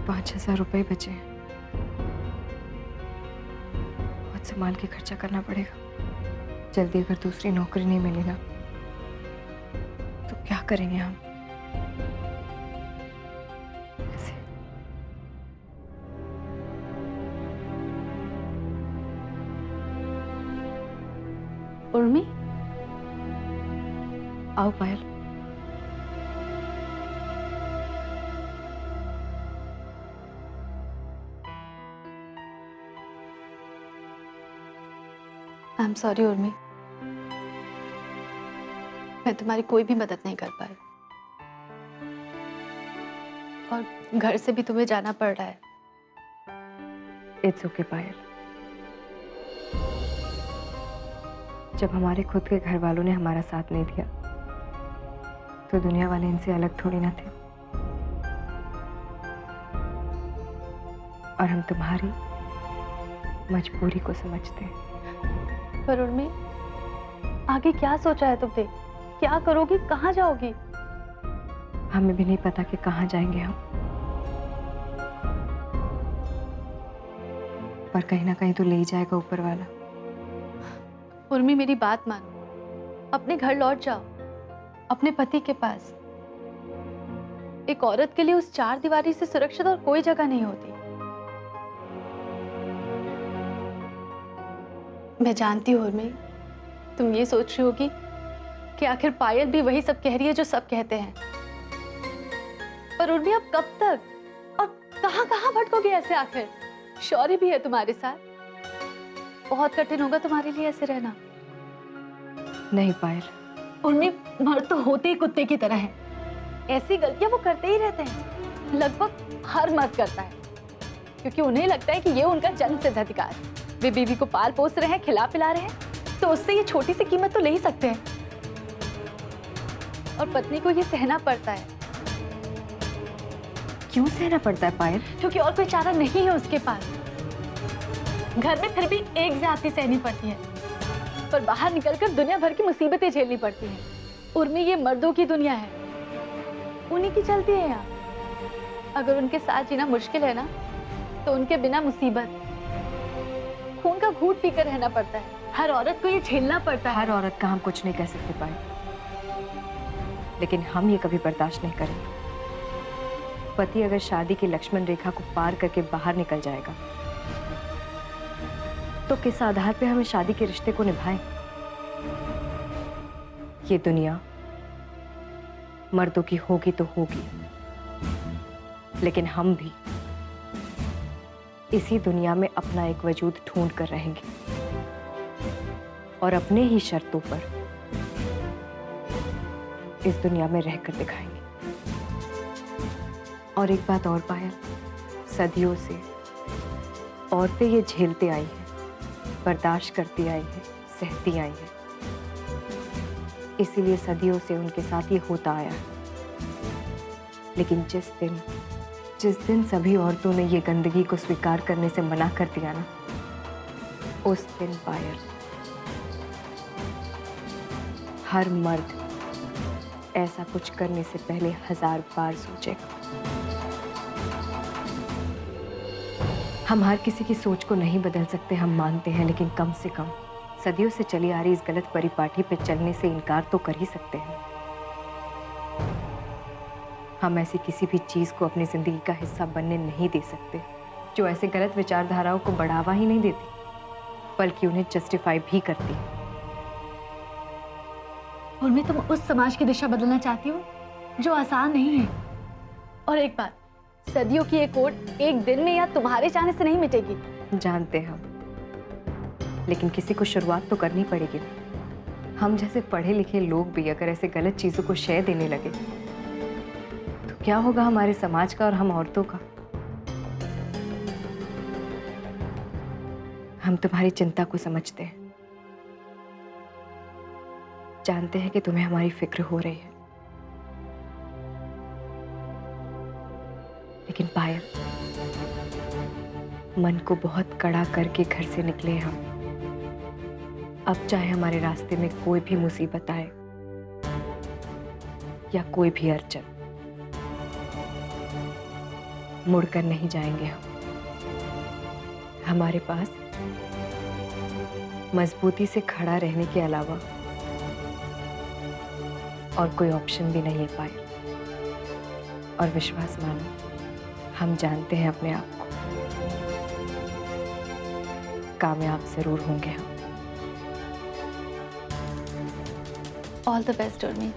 5,000 रुपए बचे हैं। बहुत संभाल के खर्चा करना पड़ेगा। जल्दी अगर दूसरी नौकरी नहीं मिली ना तो क्या करेंगे हम? कैसे? उर्मी, आओ पायल। आई एम सॉरी उर्मी, मैं तुम्हारी कोई भी मदद नहीं कर पाई और घर से भी तुम्हें जाना पड़ रहा है। इट्स ओके पायल। जब हमारे खुद के घर वालों ने हमारा साथ नहीं दिया तो दुनिया वाले इनसे अलग थोड़ी ना थे। और हम तुम्हारी मजबूरी को समझते हैं। पर उर्मी, आगे क्या सोचा है तुमने? क्या करोगी, कहाँ जाओगी? हमें भी नहीं पता कि कहाँ जाएंगे हम, पर कहीं ना कहीं तो ले ही जाएगा ऊपर वाला। उर्मी, मेरी बात मानो, अपने घर लौट जाओ, अपने पति के पास। एक औरत के लिए उस चार दीवारी से सुरक्षित और कोई जगह नहीं होती। मैं जानती हूँ उर्मी, तुम ये सोच रही होगी कि आखिर पायल भी वही सब कह रही है जो सब कहते हैं। पर उर्मी, अब कब तक और कहाँ कहाँ भटकोगे ऐसे? आखिर शौर्य भी है तुम्हारे साथ। बहुत कठिन होगा तुम्हारे लिए ऐसे रहना। नहीं पायल। उर्मी, मर्द तो होते ही कुत्ते की तरह हैं। ऐसी गलतियां वो करते ही रहते हैं। लगभग हर मर्द करता है, क्योंकि उन्हें लगता है कि ये उनका जन्मसिद्ध अधिकार है। वे बीवी को पाल पोस रहे हैं, खिला पिला रहे हैं, तो उससे ये छोटी सी कीमत तो ले ही सकते हैं। और पत्नी को ये सहना पड़ता है। क्यों सहना पड़ता है पायल? क्योंकि और कोई चारा नहीं है उसके पास। घर में फिर भी एक ज्यादती सहनी पड़ती है, पर बाहर निकलकर दुनिया भर की मुसीबतें झेलनी पड़ती हैं। उर्मी, ये मर्दों की दुनिया है, उन्हीं की चलती है यहाँ। अगर उनके साथ जीना मुश्किल है ना, तो उनके बिना मुसीबत, खून का घूंट पीकर रहना पड़ता है। हर औरत को ये झेलना पड़ता है। हर औरत का हम कुछ नहीं कह सकते पायल, लेकिन हम ये कभी बर्दाश्त नहीं करेंगे। पति अगर शादी की लक्ष्मण रेखा को पार करके बाहर निकल जाएगा तो किस आधार पे हमें शादी के रिश्ते को निभाएं? ये दुनिया मर्दों की होगी तो होगी, लेकिन हम भी इसी दुनिया में अपना एक वजूद ढूंढ कर रहेंगे और अपने ही शर्तों पर इस दुनिया में रहकर दिखाएंगे। और एक बात और पायल, सदियों से औरतें ये झेलते आई हैं, बर्दाश्त करती आई है, सहती आई है, इसीलिए सदियों से उनके साथ ये होता आया है। लेकिन जिस दिन सभी औरतों ने ये गंदगी को स्वीकार करने से मना कर दिया ना, उस दिन पायल हर मर्द ऐसा कुछ करने से पहले 1000 बार सोचेगा। हम हर किसी की सोच को नहीं बदल सकते, हम मानते हैं, लेकिन कम से कम सदियों से चली आ रही इस गलत परिपाटी पे चलने से इनकार तो कर ही सकते हैं। हम ऐसी किसी भी चीज को अपनी जिंदगी का हिस्सा बनने नहीं दे सकते जो ऐसे गलत विचारधाराओं को बढ़ावा ही नहीं देती, बल्कि उन्हें जस्टिफाई भी करती है। उर्मी, तुम उस समाज की दिशा बदलना चाहती हो जो आसान नहीं है। और एक बात, सदियों की ये कोड एक दिन में या तुम्हारे चाहने से नहीं मिटेगी। जानते हैं हम, लेकिन किसी को शुरुआत तो करनी पड़ेगी। हम जैसे पढ़े लिखे लोग भी अगर ऐसे गलत चीजों को शय देने लगे तो क्या होगा हमारे समाज का और हम औरतों का? हम तुम्हारी चिंता को समझते हैं, जानते हैं कि तुम्हें हमारी फिक्र हो रही है, लेकिन पायल, मन को बहुत कड़ा करके घर से निकले हम। अब चाहे हमारे रास्ते में कोई भी मुसीबत आए या कोई भी अड़चन, मुड़कर नहीं जाएंगे हम। हमारे पास मजबूती से खड़ा रहने के अलावा और कोई ऑप्शन भी नहीं है पायल। और विश्वास मानो, हम जानते हैं अपने आप को, कामयाब जरूर होंगे हम। All the best Urmi.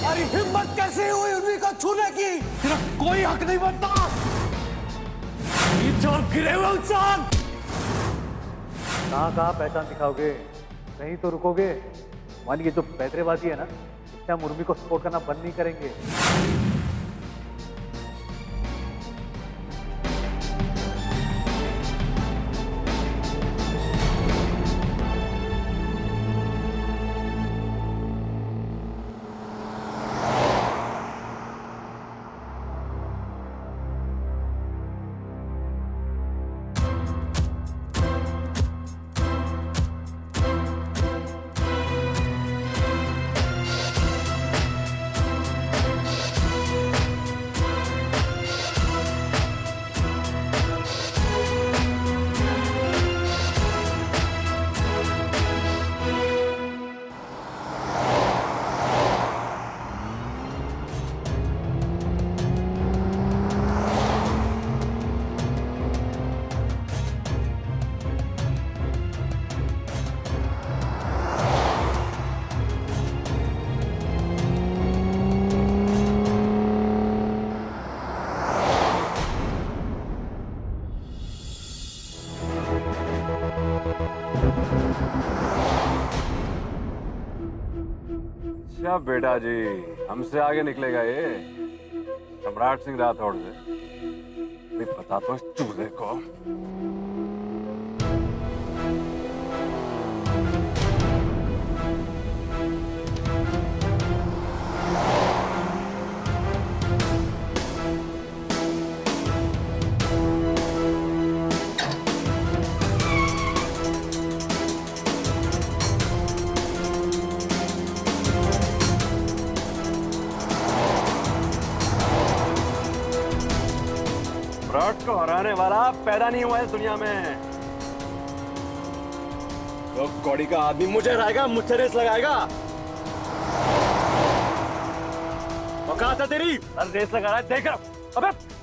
अरे हिम्मत कैसे हुई उर्मी को छूने की? तेरा कोई हक नहीं बनता। नीच और गिरे हुए इंसान। कहाँ पहचान दिखाओगे? कहीं तो रुकोगे? मान ये जो पैदरेबाजी है ना, इससे हम उर्मी को सपोर्ट करना बंद नहीं करेंगे। अच्छा बेटा जी, हमसे आगे निकलेगा ये सम्राट सिंह राठौड़ से। भी पता तो इस चूहे को। सम्राट को हराने वाला पैदा नहीं हुआ है दुनिया में। तो कौड़ी का आदमी मुझे हराएगा, मुझसे रेस लगाएगा। औकात है तेरी? अरे रेस लगा रहा है, देख रहा। अबे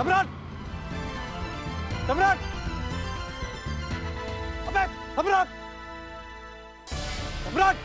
सम्राट, सम्राट, अबे सम्राट, सम्राट।